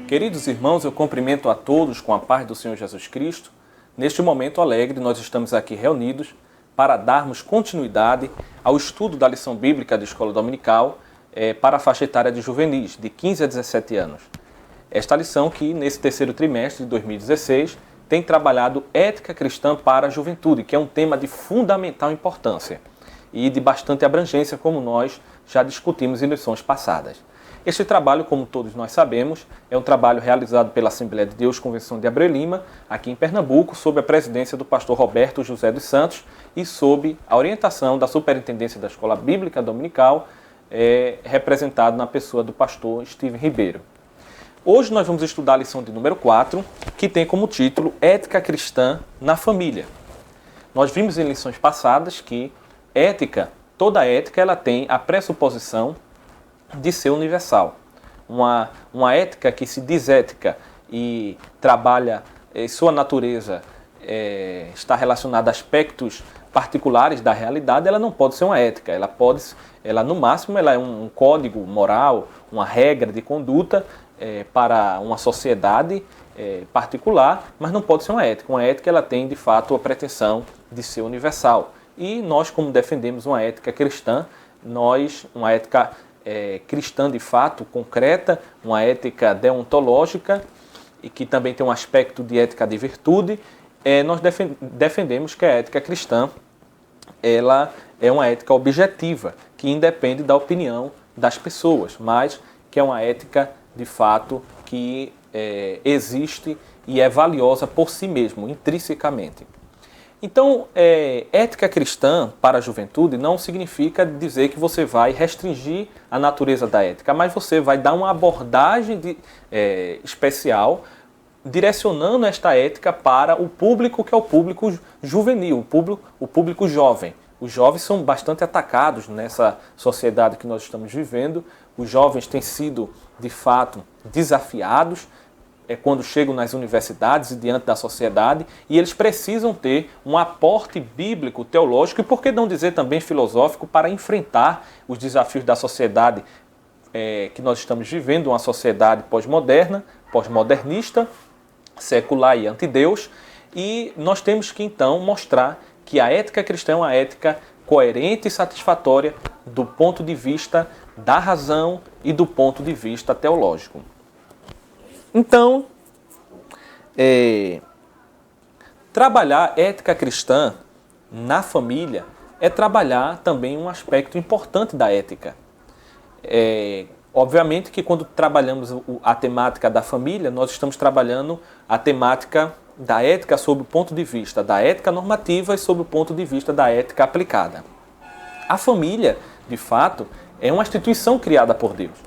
Queridos irmãos, eu cumprimento a todos com a paz do Senhor Jesus Cristo. Neste momento alegre, nós estamos aqui reunidos para darmos continuidade ao estudo da lição bíblica da Escola Dominical para a faixa etária de juvenis, de 15 a 17 anos. Esta lição que, nesse terceiro trimestre de 2016, tem trabalhado ética cristã para a juventude, que é um tema de fundamental importância e de bastante abrangência, como nós já discutimos em lições passadas. Este trabalho, como todos nós sabemos, é um trabalho realizado pela Assembleia de Deus Convenção de Abreu Lima, aqui em Pernambuco, sob a presidência do pastor Roberto José dos Santos e sob a orientação da Superintendência da Escola Bíblica Dominical, representado na pessoa do pastor Steven Ribeiro. Hoje nós vamos estudar a lição de número 4, que tem como título Ética Cristã na Família. Nós vimos em lições passadas que toda ética ela tem a pressuposição de ser universal. Uma ética que se diz ética e trabalha, sua natureza está relacionada a aspectos particulares da realidade, ela não pode ser uma ética. Ela no máximo, ela é um código moral, uma regra de conduta para uma sociedade particular, mas não pode ser uma ética. Uma ética ela tem, de fato, a pretensão de ser universal. E nós, como defendemos uma ética cristã, uma ética cristã de fato, concreta, uma ética deontológica e que também tem um aspecto de ética de virtude, nós defendemos que a ética cristã ela é uma ética objetiva, que independe da opinião das pessoas, mas que é uma ética de fato que existe e é valiosa por si mesmo, intrinsecamente. Então, ética cristã para a juventude não significa dizer que você vai restringir a natureza da ética, mas você vai dar uma abordagem especial, direcionando esta ética para o público que é o público juvenil, o público jovem. Os jovens são bastante atacados nessa sociedade que nós estamos vivendo. Os jovens têm sido, de fato, desafiados quando chegam nas universidades e diante da sociedade, e eles precisam ter um aporte bíblico, teológico e, por que não dizer também filosófico, para enfrentar os desafios da sociedade que nós estamos vivendo, uma sociedade pós-moderna, pós-modernista, secular e antideus, e nós temos que então mostrar que a ética cristã é uma ética coerente e satisfatória do ponto de vista da razão e do ponto de vista teológico. Então, trabalhar ética cristã na família é trabalhar também um aspecto importante da ética. Obviamente que quando trabalhamos a temática da família, nós estamos trabalhando a temática da ética sob o ponto de vista da ética normativa e sob o ponto de vista da ética aplicada. A família, de fato, é uma instituição criada por Deus.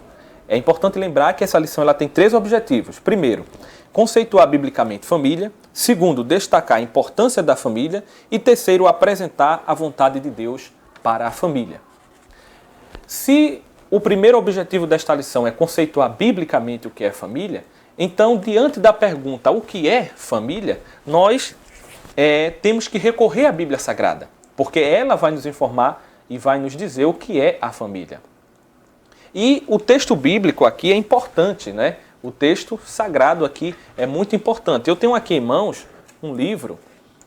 É importante lembrar que essa lição ela tem 3 objetivos. Primeiro, conceituar biblicamente família. Segundo, destacar a importância da família. E terceiro, apresentar a vontade de Deus para a família. Se o primeiro objetivo desta lição é conceituar biblicamente o que é família, então, diante da pergunta o que é família, nós temos que recorrer à Bíblia Sagrada, porque ela vai nos informar e vai nos dizer o que é a família. E o texto bíblico aqui é importante, né? O texto sagrado aqui é muito importante. Eu tenho aqui em mãos um livro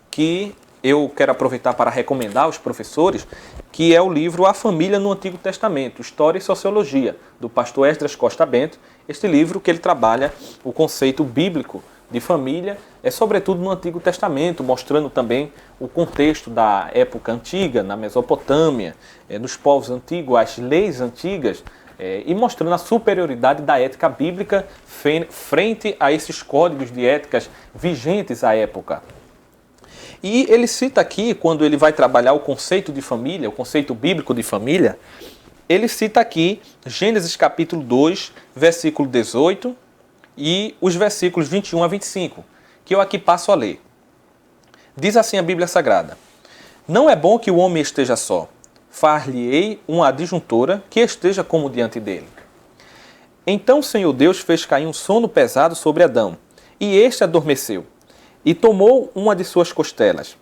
que eu quero aproveitar para recomendar aos professores, que é o livro A Família no Antigo Testamento, História e Sociologia, do pastor Esdras Costa Bento. Este livro que ele trabalha o conceito bíblico de família, sobretudo no Antigo Testamento, mostrando também o contexto da época antiga, na Mesopotâmia, nos povos antigos, as leis antigas, e mostrando a superioridade da ética bíblica frente a esses códigos de éticas vigentes à época. E ele cita aqui, quando ele vai trabalhar o conceito de família, o conceito bíblico de família, ele cita aqui Gênesis capítulo 2, versículo 18 e os versículos 21 a 25, que eu aqui passo a ler. Diz assim a Bíblia Sagrada: Não é bom que o homem esteja só. Far-lhe-ei uma adjuntora que esteja como diante dele. Então o Senhor Deus fez cair um sono pesado sobre Adão, e este adormeceu, e tomou uma de suas costelas,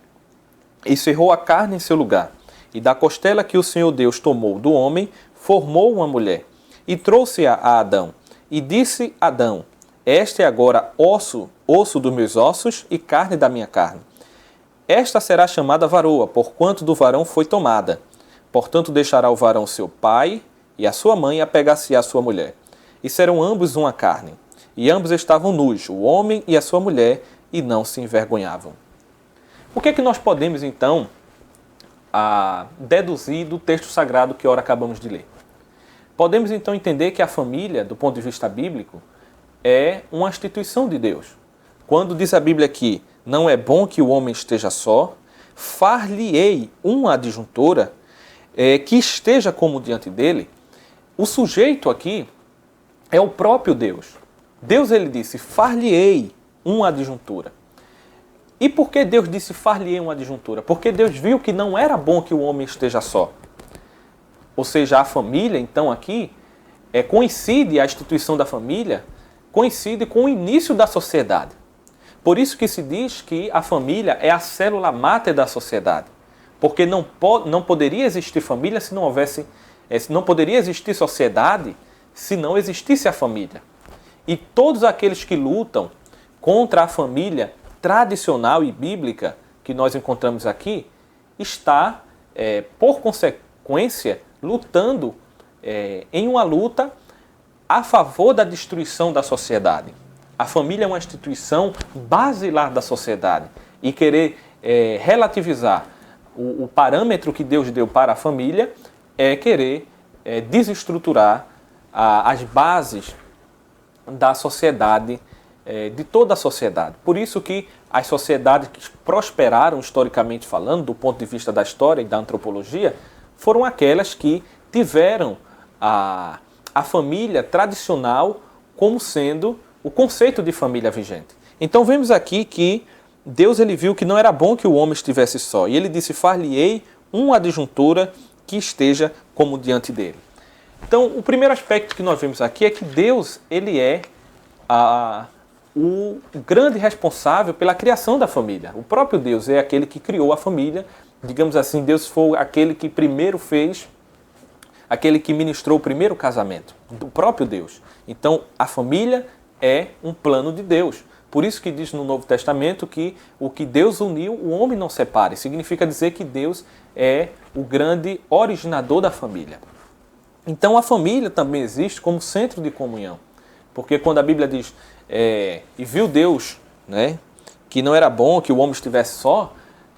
e cerrou a carne em seu lugar. E da costela que o Senhor Deus tomou do homem, formou uma mulher, e trouxe-a a Adão. E disse Adão: Este é agora osso dos meus ossos e carne da minha carne. Esta será chamada varoa, porquanto do varão foi tomada. Portanto deixará o varão seu pai e a sua mãe, e apegar-se-á à sua mulher. E serão ambos uma carne. E ambos estavam nus, o homem e a sua mulher, e não se envergonhavam. O que é que nós podemos, então, deduzir do texto sagrado que ora acabamos de ler? Podemos, então, entender que a família, do ponto de vista bíblico, é uma instituição de Deus. Quando diz a Bíblia aqui, não é bom que o homem esteja só, far-lhe-ei uma adjuntora que esteja como diante dele. O sujeito aqui é o próprio Deus. Deus, ele disse, far-lhe-ei uma adjuntora. E por que Deus disse far-lhe-ei uma adjuntora? Porque Deus viu que não era bom que o homem esteja só. Ou seja, a família, então, aqui, coincide, a instituição da família, coincide com o início da sociedade. Por isso que se diz que a família é a célula máter da sociedade. Porque não poderia existir família se não houvesse... não poderia existir sociedade se não existisse a família. E todos aqueles que lutam contra a família tradicional e bíblica que nós encontramos aqui, está, por consequência, lutando em uma luta a favor da destruição da sociedade. A família é uma instituição basilar da sociedade. E querer relativizar o parâmetro que Deus deu para a família é querer desestruturar as bases da sociedade, de toda a sociedade. Por isso que as sociedades que prosperaram, historicamente falando, do ponto de vista da história e da antropologia, foram aquelas que tiveram a família tradicional como sendo o conceito de família vigente. Então vemos aqui que Deus, ele viu que não era bom que o homem estivesse só. E ele disse, far-lhe-ei uma adjuntora que esteja como diante dele. Então, o primeiro aspecto que nós vemos aqui é que Deus, ele é o grande responsável pela criação da família. O próprio Deus é aquele que criou a família. Digamos assim, Deus foi aquele que primeiro fez, aquele que ministrou o primeiro casamento, do próprio Deus. Então, a família é um plano de Deus. Por isso que diz no Novo Testamento que o que Deus uniu, o homem não separe. Significa dizer que Deus é o grande originador da família. Então, a família também existe como centro de comunhão. Porque quando a Bíblia diz, e viu Deus, né, que não era bom que o homem estivesse só,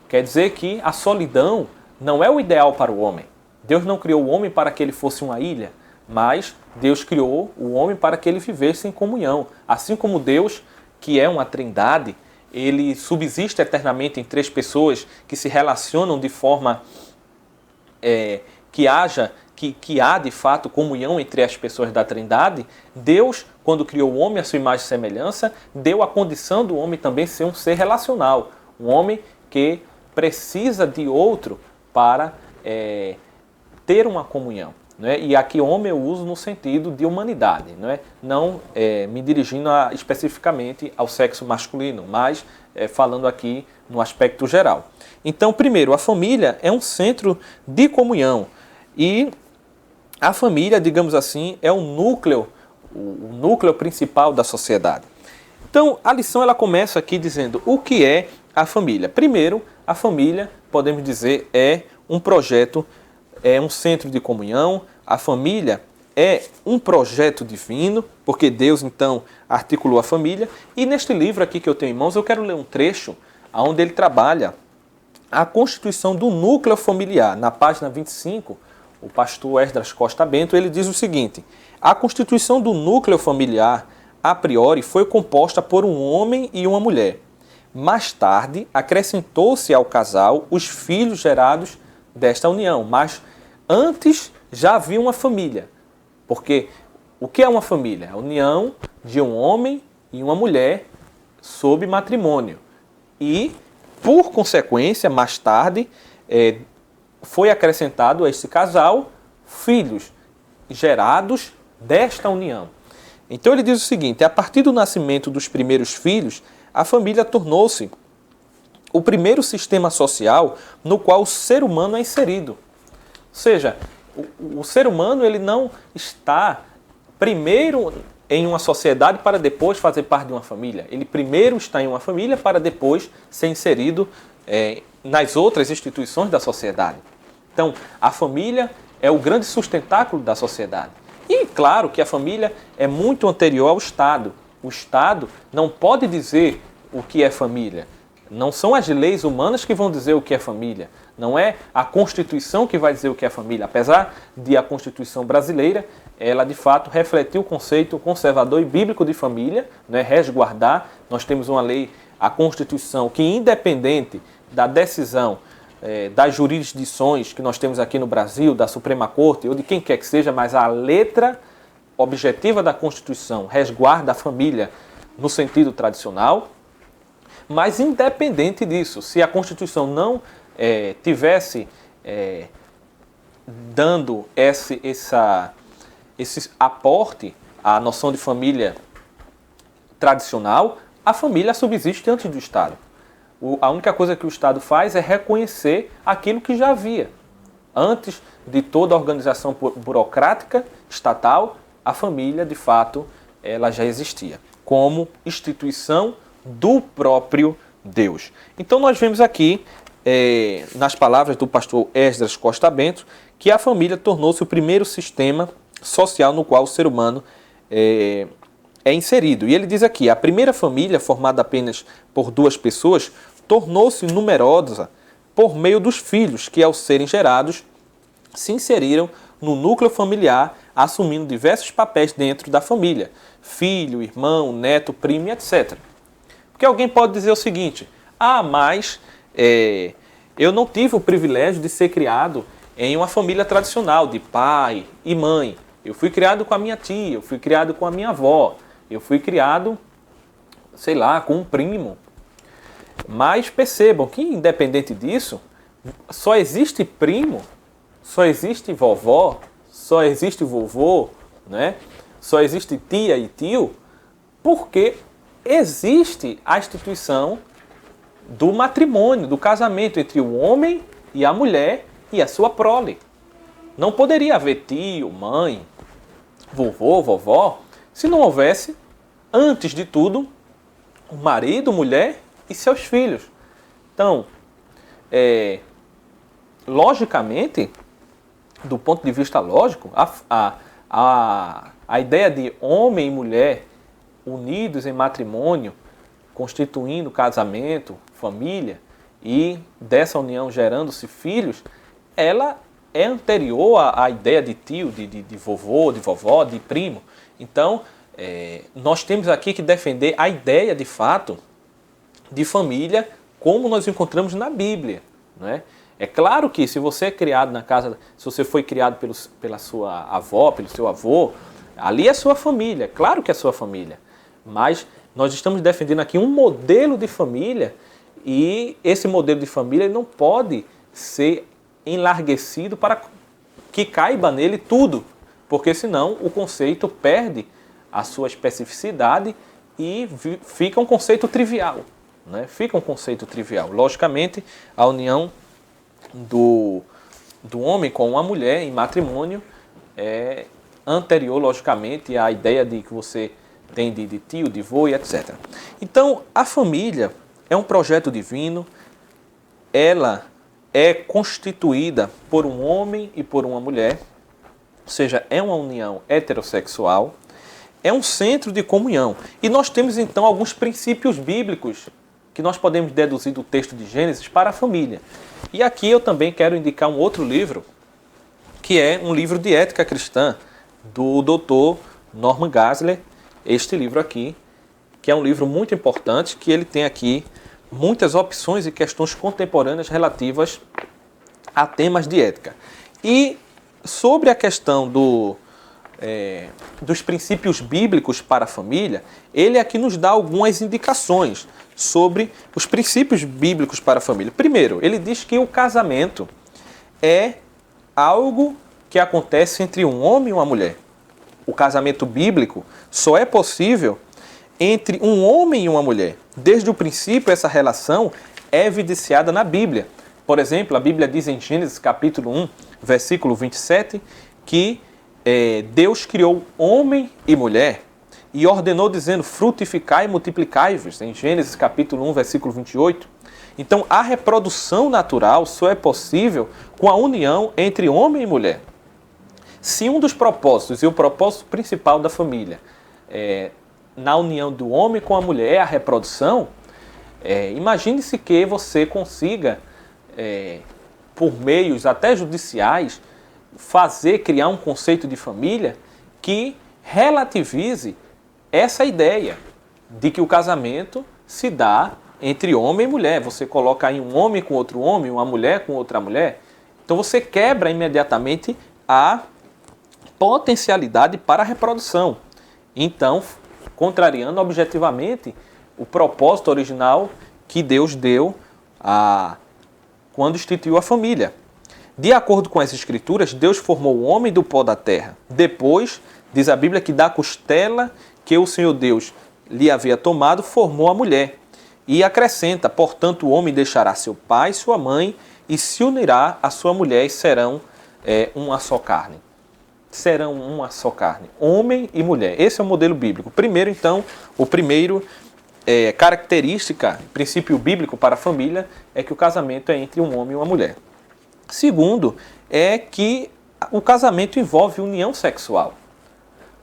quer dizer que a solidão não é o ideal para o homem. Deus não criou o homem para que ele fosse uma ilha, mas Deus criou o homem para que ele vivesse em comunhão. Assim como Deus, que é uma trindade, ele subsiste eternamente em três pessoas que se relacionam de forma que há de fato comunhão entre as pessoas da trindade. Deus, quando criou o homem à sua imagem e semelhança, deu a condição do homem também ser um ser relacional. Um homem que precisa de outro para ter uma comunhão. Né? E aqui homem eu uso no sentido de humanidade, não me dirigindo especificamente ao sexo masculino, mas falando aqui no aspecto geral. Então, primeiro, a família é um centro de comunhão e a família, digamos assim, é o núcleo principal da sociedade. Então, a lição ela começa aqui dizendo o que é a família. Primeiro, a família, podemos dizer, é um projeto, é um centro de comunhão. A família é um projeto divino, porque Deus, então, articulou a família. E neste livro aqui que eu tenho em mãos, eu quero ler um trecho onde ele trabalha a constituição do núcleo familiar. Na página 25, o pastor Esdras Costa Bento, ele diz o seguinte: a constituição do núcleo familiar, a priori, foi composta por um homem e uma mulher. Mais tarde, acrescentou-se ao casal os filhos gerados desta união, mas antes já havia uma família. Porque o que é uma família? A união de um homem e uma mulher sob matrimônio. E, por consequência, mais tarde, foi acrescentado a esse casal filhos gerados desta união. Então ele diz o seguinte: a partir do nascimento dos primeiros filhos, a família tornou-se o primeiro sistema social no qual o ser humano é inserido. Ou seja, o ser humano ele não está primeiro em uma sociedade para depois fazer parte de uma família. Ele primeiro está em uma família para depois ser inserido nas outras instituições da sociedade. Então, a família é o grande sustentáculo da sociedade. E claro que a família é muito anterior ao Estado. O Estado não pode dizer o que é família. Não são as leis humanas que vão dizer o que é família. Não é a Constituição que vai dizer o que é família. Apesar de a Constituição brasileira, ela de fato refletiu o conceito conservador e bíblico de família, né, resguardar. Nós temos uma lei, a Constituição, que independente da decisão das jurisdições que nós temos aqui no Brasil, da Suprema Corte ou de quem quer que seja, mas a letra objetiva da Constituição resguarda a família no sentido tradicional. Mas independente disso, se a Constituição não tivesse dando esse aporte à noção de família tradicional, a família subsiste antes do Estado. A única coisa que o Estado faz é reconhecer aquilo que já havia. Antes de toda a organização burocrática estatal, a família, de fato, ela já existia como instituição do próprio Deus. Então nós vemos aqui, nas palavras do pastor Esdras Costa Bento, que a família tornou-se o primeiro sistema social no qual o ser humano é inserido. E ele diz aqui, a primeira família, formada apenas por duas pessoas, tornou-se numerosa por meio dos filhos, que ao serem gerados, se inseriram no núcleo familiar, assumindo diversos papéis dentro da família. Filho, irmão, neto, primo, etc. Porque alguém pode dizer o seguinte, mas eu não tive o privilégio de ser criado em uma família tradicional, de pai e mãe. Eu fui criado com a minha tia, eu fui criado com a minha avó, eu fui criado, sei lá, com um primo. Mas percebam que, independente disso, só existe primo, só existe vovó, só existe vovô, né? Só existe tia e tio, porque existe a instituição do matrimônio, do casamento entre o homem e a mulher e a sua prole. Não poderia haver tio, mãe, vovô, vovó, se não houvesse, antes de tudo, o marido, mulher e seus filhos. Então, logicamente, do ponto de vista lógico, a ideia de homem e mulher unidos em matrimônio, constituindo casamento, família, e dessa união gerando-se filhos, ela é anterior à ideia de tio, de vovô, de vovó, de primo. Então, nós temos aqui que defender a ideia, de fato, de família como nós encontramos na Bíblia, não é? É claro que se você é criado na casa, se você foi criado pela sua avó, pelo seu avô, ali é sua família, claro que é sua família. Mas nós estamos defendendo aqui um modelo de família e esse modelo de família não pode ser enlarguecido para que caiba nele tudo, porque senão o conceito perde a sua especificidade e fica um conceito trivial, né? Fica um conceito trivial. Logicamente, a união do homem com uma mulher em matrimônio é anterior, logicamente, à ideia de que você tem de tio, de vô e etc. Então, a família é um projeto divino, ela é constituída por um homem e por uma mulher, ou seja, é uma união heterossexual, é um centro de comunhão. E nós temos então alguns princípios bíblicos que nós podemos deduzir do texto de Gênesis para a família. E aqui eu também quero indicar um outro livro, que é um livro de ética cristã, do Dr. Norman Geisler, este livro aqui, que é um livro muito importante, que ele tem aqui muitas opções e questões contemporâneas relativas a temas de ética. E sobre a questão dos princípios bíblicos para a família, ele aqui nos dá algumas indicações sobre os princípios bíblicos para a família. Primeiro, ele diz que o casamento é algo que acontece entre um homem e uma mulher. O casamento bíblico só é possível entre um homem e uma mulher. Desde o princípio, essa relação é evidenciada na Bíblia. Por exemplo, a Bíblia diz em Gênesis capítulo 1, versículo 27, que Deus criou homem e mulher. e ordenou dizendo, frutificai e multiplicai-vos, em Gênesis capítulo 1, versículo 28. Então, a reprodução natural só é possível com a união entre homem e mulher. Se um dos propósitos, e o propósito principal da família, na união do homem com a mulher é a reprodução, imagine-se que você consiga, por meios até judiciais, criar um conceito de família que relativize essa ideia de que o casamento se dá entre homem e mulher. Você coloca aí um homem com outro homem, uma mulher com outra mulher. Então você quebra imediatamente a potencialidade para a reprodução. Então, contrariando objetivamente o propósito original que Deus deu quando instituiu a família. De acordo com as Escrituras, Deus formou o homem do pó da terra. Depois, diz a Bíblia que da costela que o Senhor Deus lhe havia tomado, formou a mulher. E acrescenta, portanto, o homem deixará seu pai e sua mãe e se unirá à sua mulher e serão uma só carne. Serão uma só carne, homem e mulher. Esse é o modelo bíblico. Primeiro, então, característica, princípio bíblico para a família é que o casamento é entre um homem e uma mulher. Segundo, é que o casamento envolve união sexual.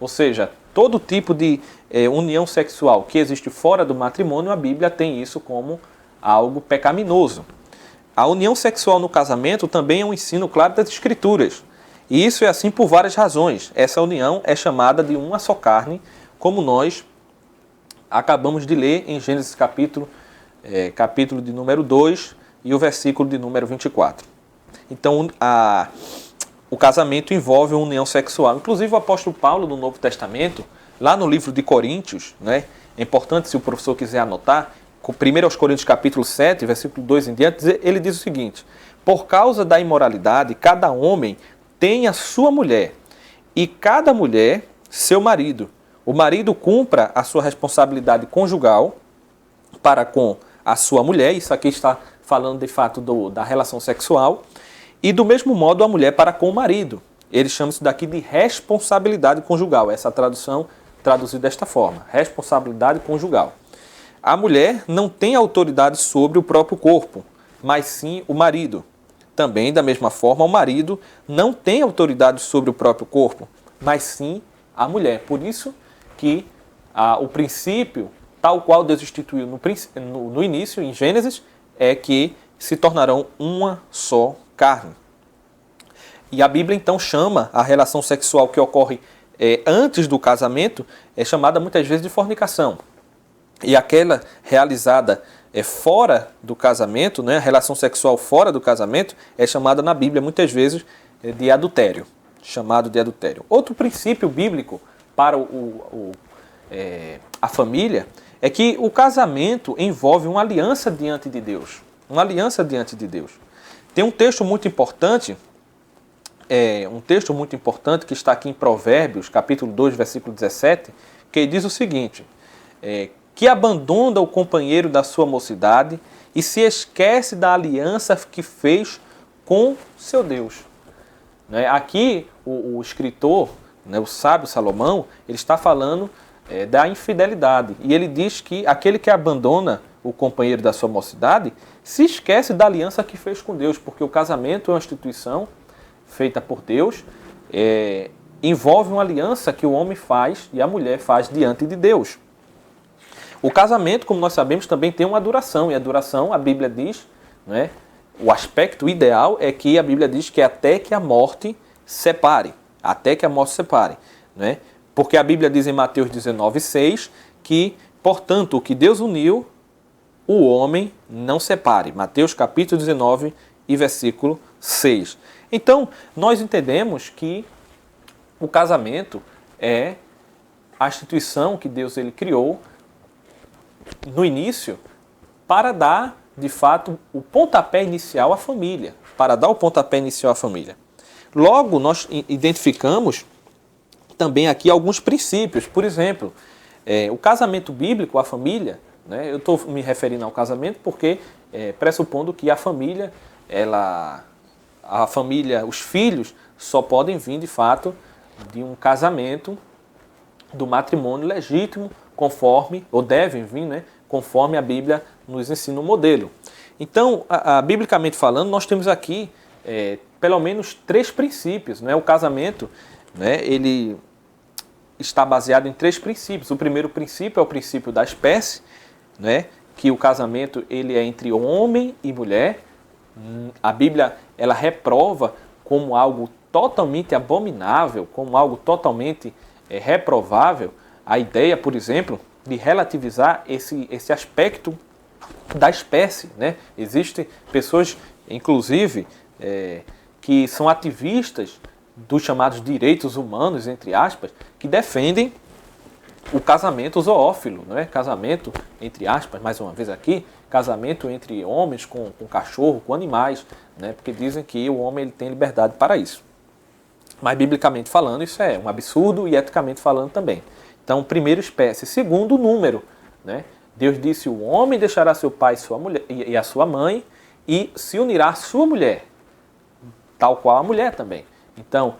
Ou seja, todo tipo de união sexual que existe fora do matrimônio, a Bíblia tem isso como algo pecaminoso. A união sexual no casamento também é um ensino claro das Escrituras. E isso é assim por várias razões. Essa união é chamada de uma só carne, como nós acabamos de ler em Gênesis capítulo de número 2 e o versículo de número 24. Então, o casamento envolve uma união sexual. Inclusive, o apóstolo Paulo, no Novo Testamento, lá no livro de Coríntios, né, é importante se o professor quiser anotar, 1 Coríntios capítulo 7, versículo 2 em diante, ele diz o seguinte: por causa da imoralidade, cada homem tem a sua mulher, e cada mulher seu marido. O marido cumpra a sua responsabilidade conjugal para com a sua mulher, isso aqui está falando de fato da relação sexual, e do mesmo modo a mulher para com o marido. Ele chama isso daqui de responsabilidade conjugal, essa tradução traduzida desta forma, responsabilidade conjugal. A mulher não tem autoridade sobre o próprio corpo, mas sim o marido. Também, da mesma forma, o marido não tem autoridade sobre o próprio corpo, mas sim a mulher. Por isso que o princípio, tal qual Deus instituiu no início, em Gênesis, é que se tornarão uma só carne. E a Bíblia, então, chama a relação sexual que ocorre antes do casamento, é chamada muitas vezes de fornicação. E aquela realizada fora do casamento, né, a relação sexual fora do casamento, é chamada na Bíblia muitas vezes de adultério, chamado de adultério. Outro princípio bíblico para a família é que o casamento envolve uma aliança diante de Deus. Uma aliança diante de Deus. Tem um texto muito importante, que está aqui em Provérbios, capítulo 2, versículo 17, que diz o seguinte: que abandona o companheiro da sua mocidade e se esquece da aliança que fez com seu Deus. Aqui o escritor, o sábio Salomão, ele está falando da infidelidade. E ele diz que aquele que abandona o companheiro da sua mocidade se esquece da aliança que fez com Deus, porque o casamento é uma instituição feita por Deus, envolve uma aliança que o homem faz e a mulher faz diante de Deus. O casamento, como nós sabemos, também tem uma duração, e a duração, a Bíblia diz, o aspecto ideal é que a Bíblia diz que é até que a morte separe, porque a Bíblia diz em Mateus 19:6 que, portanto, o que Deus uniu, o homem não separe. Mateus capítulo 19 e versículo 6. Então, nós entendemos que o casamento é a instituição que Deus ele criou no início para dar, de fato, o pontapé inicial à família. Logo, nós identificamos também aqui alguns princípios. Por exemplo, o casamento bíblico, a família, eu estou me referindo ao casamento porque pressupondo que a família, os filhos só podem vir, de fato, de um casamento do matrimônio legítimo, conforme, ou devem vir, né, conforme a Bíblia nos ensina o modelo. Então, biblicamente falando, nós temos aqui pelo menos 3 princípios. Né? O casamento, né, ele está baseado em 3 princípios. O primeiro princípio é o princípio da espécie, né, que o casamento ele é entre homem e mulher. A Bíblia ela reprova como algo totalmente abominável, como algo totalmente reprovável, a ideia, por exemplo, de relativizar esse aspecto da espécie. Né? Existem pessoas, inclusive, que são ativistas dos chamados direitos humanos, entre aspas, que defendem o casamento zoófilo, né? Casamento, entre aspas, mais uma vez aqui, casamento entre homens com cachorro, com animais, né? Porque dizem que o homem ele tem liberdade para isso. Mas, biblicamente falando, isso é um absurdo e eticamente falando também. Então, primeiro, espécie. Segundo, número. Né? Deus disse, o homem deixará seu pai sua mulher, e a sua mãe e se unirá à sua mulher, tal qual a mulher também. Então,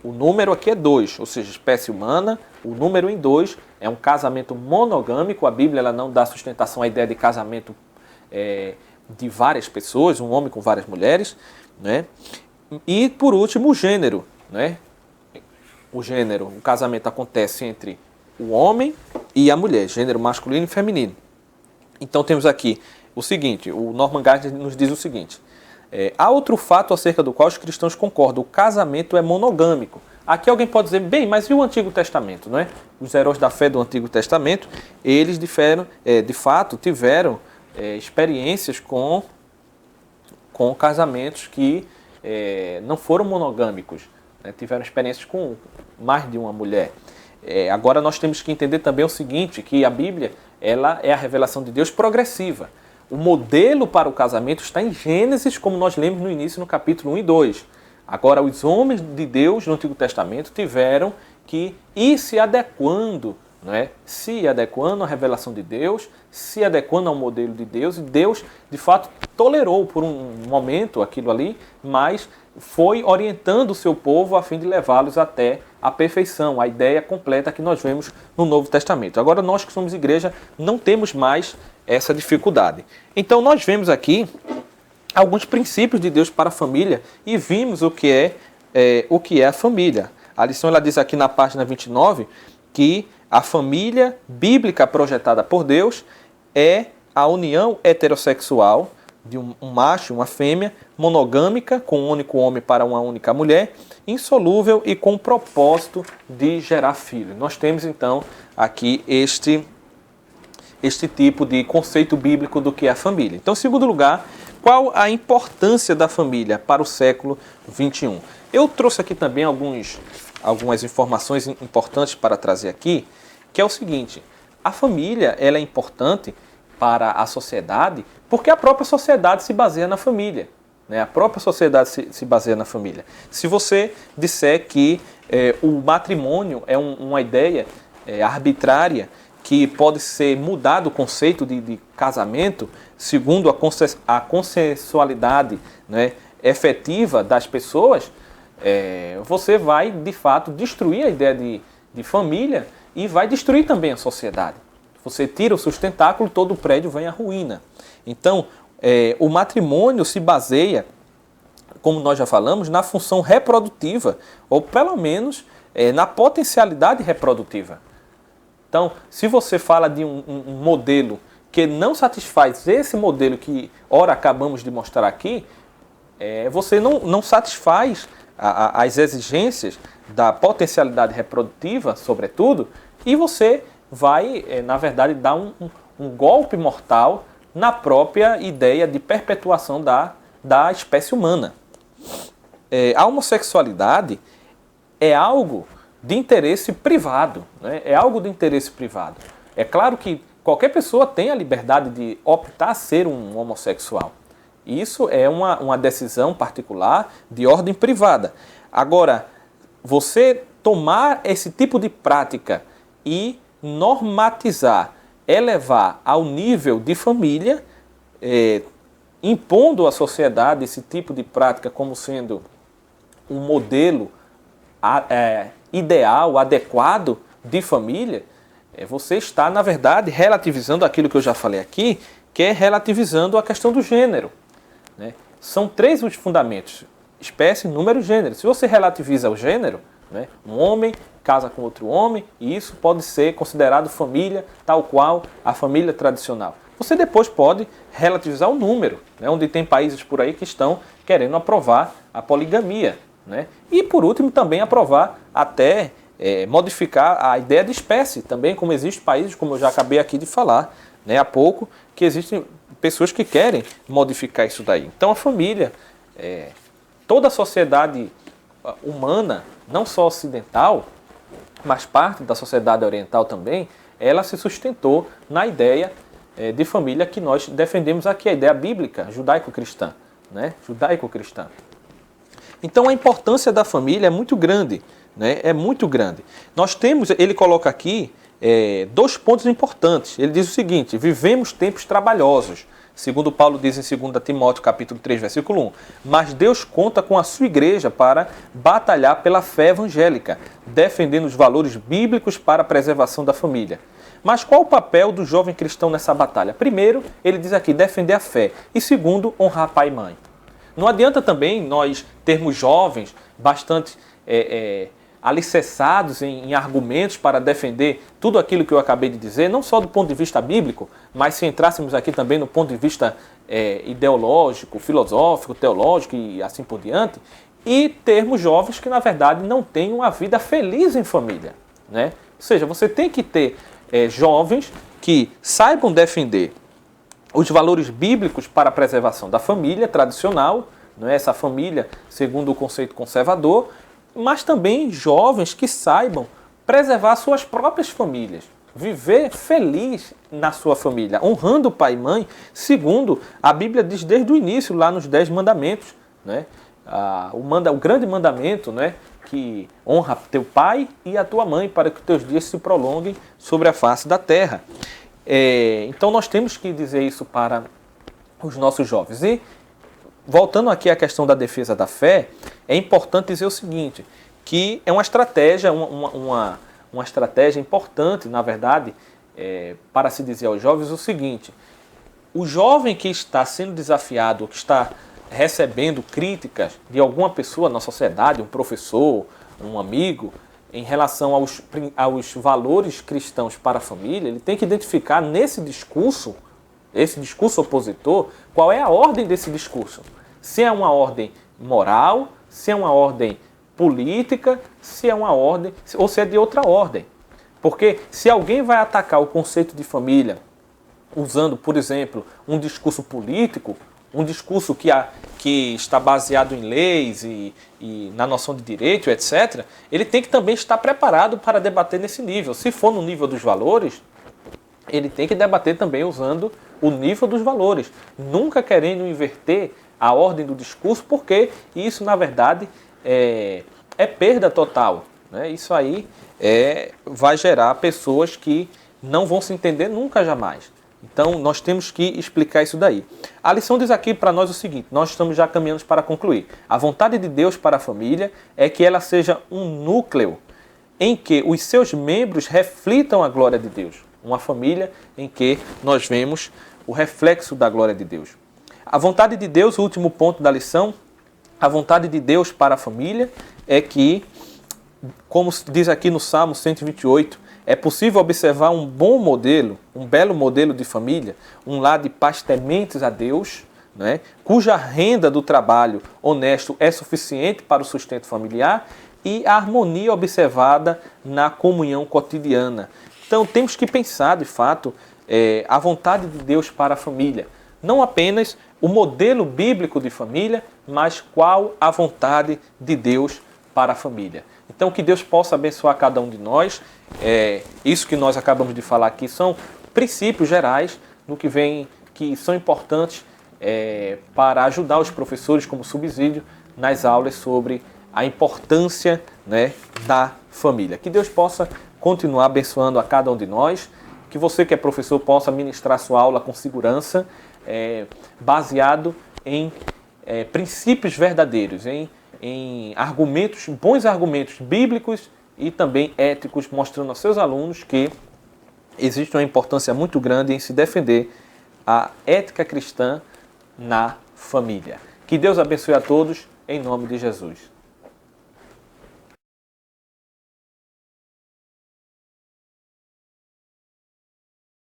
o número aqui é 2, ou seja, espécie humana. O número em 2 é um casamento monogâmico. A Bíblia ela não dá sustentação à ideia de casamento de várias pessoas, um homem com várias mulheres. Né? E, por último, o gênero. Né? O gênero, o casamento acontece entre o homem e a mulher, gênero masculino e feminino. Então temos aqui o seguinte, o Norman Gardner nos diz o seguinte, há outro fato acerca do qual os cristãos concordam, o casamento é monogâmico. Aqui alguém pode dizer, bem, mas e o Antigo Testamento? Não é? Os heróis da fé do Antigo Testamento, eles de fato tiveram experiências com casamentos que não foram monogâmicos. Tiveram experiências com mais de uma mulher. Agora nós temos que entender também o seguinte, que a Bíblia ela é a revelação de Deus progressiva. O modelo para o casamento está em Gênesis, como nós lemos no início, no capítulo 1 e 2. Agora, os homens de Deus no Antigo Testamento tiveram que ir se adequando, né? Se adequando à revelação de Deus, se adequando ao modelo de Deus, e Deus, de fato, tolerou por um momento aquilo ali, mas foi orientando o seu povo a fim de levá-los até a perfeição, a ideia completa que nós vemos no Novo Testamento. Agora, nós que somos igreja, não temos mais essa dificuldade. Então, nós vemos aqui alguns princípios de Deus para a família e vimos o que é a família. A lição ela diz aqui na página 29 que a família bíblica projetada por Deus é a união heterossexual de um macho e uma fêmea, monogâmica, com um único homem para uma única mulher, insolúvel e com o propósito de gerar filho. Nós temos, então, aqui este tipo de conceito bíblico do que é a família. Então, em segundo lugar, qual a importância da família para o século XXI? Eu trouxe aqui também algumas informações importantes para trazer aqui, que é o seguinte, a família ela é importante para a sociedade, porque a própria sociedade se baseia na família. Né? A própria sociedade se baseia na família. Se você disser que o matrimônio é uma ideia arbitrária, que pode ser mudado o conceito de casamento, segundo a consensualidade, né, efetiva das pessoas, você vai, de fato, destruir a ideia de família e vai destruir também a sociedade. Você tira o sustentáculo, todo o prédio vem à ruína. Então, o matrimônio se baseia, como nós já falamos, na função reprodutiva, ou pelo menos na potencialidade reprodutiva. Então, se você fala de um modelo que não satisfaz esse modelo que, ora, acabamos de mostrar aqui, você não satisfaz as exigências da potencialidade reprodutiva, sobretudo, e você vai, na verdade, dar um golpe mortal na própria ideia de perpetuação da espécie humana. A homossexualidade é algo de interesse privado, né? É algo de interesse privado. É claro que qualquer pessoa tem a liberdade de optar a ser um homossexual. Isso é uma decisão particular de ordem privada. Agora, você tomar esse tipo de prática e normatizar, elevar ao nível de família, impondo à sociedade esse tipo de prática como sendo um modelo ideal, adequado de família, você está, na verdade, relativizando aquilo que eu já falei aqui, que é relativizando a questão do gênero, né? São 3 os fundamentos: espécie, número e gênero. Se você relativiza o gênero, né, um homem casa com outro homem, e isso pode ser considerado família, tal qual a família tradicional. Você depois pode relativizar o número, né, onde tem países por aí que estão querendo aprovar a poligamia, né? E por último também aprovar até modificar a ideia de espécie, também como existem países, como eu já acabei aqui de falar, né, há pouco, que existem pessoas que querem modificar isso daí. Então a família, toda a sociedade humana, não só ocidental, mas parte da sociedade oriental também, ela se sustentou na ideia de família que nós defendemos aqui, a ideia bíblica, judaico-cristã, né? Judaico-cristã. Então a importância da família é muito grande, né? É muito grande. Nós temos, ele coloca aqui 2 pontos importantes. Ele diz o seguinte: vivemos tempos trabalhosos, segundo Paulo diz em 2 Timóteo capítulo 3, versículo 1. Mas Deus conta com a sua igreja para batalhar pela fé evangélica, defendendo os valores bíblicos para a preservação da família. Mas qual o papel do jovem cristão nessa batalha? Primeiro, ele diz aqui, defender a fé. E segundo, honrar pai e mãe. Não adianta também nós termos jovens bastante alicerçados em argumentos para defender tudo aquilo que eu acabei de dizer, não só do ponto de vista bíblico, mas se entrássemos aqui também no ponto de vista ideológico, filosófico, teológico e assim por diante, e termos jovens que, na verdade, não têm uma vida feliz em família, né? Ou seja, você tem que ter jovens que saibam defender os valores bíblicos para a preservação da família tradicional, não é? Essa família segundo o conceito conservador, mas também jovens que saibam preservar suas próprias famílias, viver feliz na sua família, honrando o pai e mãe, segundo a Bíblia diz desde o início, lá nos 10 mandamentos, né? O grande mandamento, né? Que honra teu pai e a tua mãe, para que os teus dias se prolonguem sobre a face da terra. Então nós temos que dizer isso para os nossos jovens. E voltando aqui à questão da defesa da fé, é importante dizer o seguinte, que é uma estratégia, uma estratégia importante, na verdade, para se dizer aos jovens o seguinte: o jovem que está sendo desafiado, que está recebendo críticas de alguma pessoa na sociedade, um professor, um amigo, em relação aos valores cristãos para a família, ele tem que identificar nesse discurso, esse discurso opositor, qual é a ordem desse discurso. Se é uma ordem moral, se é uma ordem política, se é uma ordem, ou se é de outra ordem. Porque se alguém vai atacar o conceito de família usando, por exemplo, um discurso político, um discurso que está baseado em leis e na noção de direito, etc., ele tem que também estar preparado para debater nesse nível. Se for no nível dos valores, ele tem que debater também usando o nível dos valores, nunca querendo inverter a ordem do discurso, porque isso, na verdade, é perda total, né? Isso aí vai gerar pessoas que não vão se entender nunca, jamais. Então, nós temos que explicar isso daí. A lição diz aqui para nós o seguinte, nós estamos já caminhando para concluir. A vontade de Deus para a família é que ela seja um núcleo em que os seus membros reflitam a glória de Deus. Uma família em que nós vemos o reflexo da glória de Deus. A vontade de Deus, o último ponto da lição, a vontade de Deus para a família é que, como diz aqui no Salmo 128, é possível observar um bom modelo, um belo modelo de família, um lar de paz tementes a Deus, né, cuja renda do trabalho honesto é suficiente para o sustento familiar e a harmonia observada na comunhão cotidiana. Então temos que pensar, de fato, a vontade de Deus para a família. Não apenas o modelo bíblico de família, mas qual a vontade de Deus para a família. Então que Deus possa abençoar cada um de nós. Isso que nós acabamos de falar aqui são princípios gerais no que vem, que são importantes para ajudar os professores como subsídio nas aulas sobre a importância, né, da família. Que Deus possa continuar abençoando a cada um de nós, que você que é professor possa ministrar sua aula com segurança, baseado em princípios verdadeiros, em argumentos, bons argumentos bíblicos e também éticos, mostrando aos seus alunos que existe uma importância muito grande em se defender a ética cristã na família. Que Deus abençoe a todos, em nome de Jesus.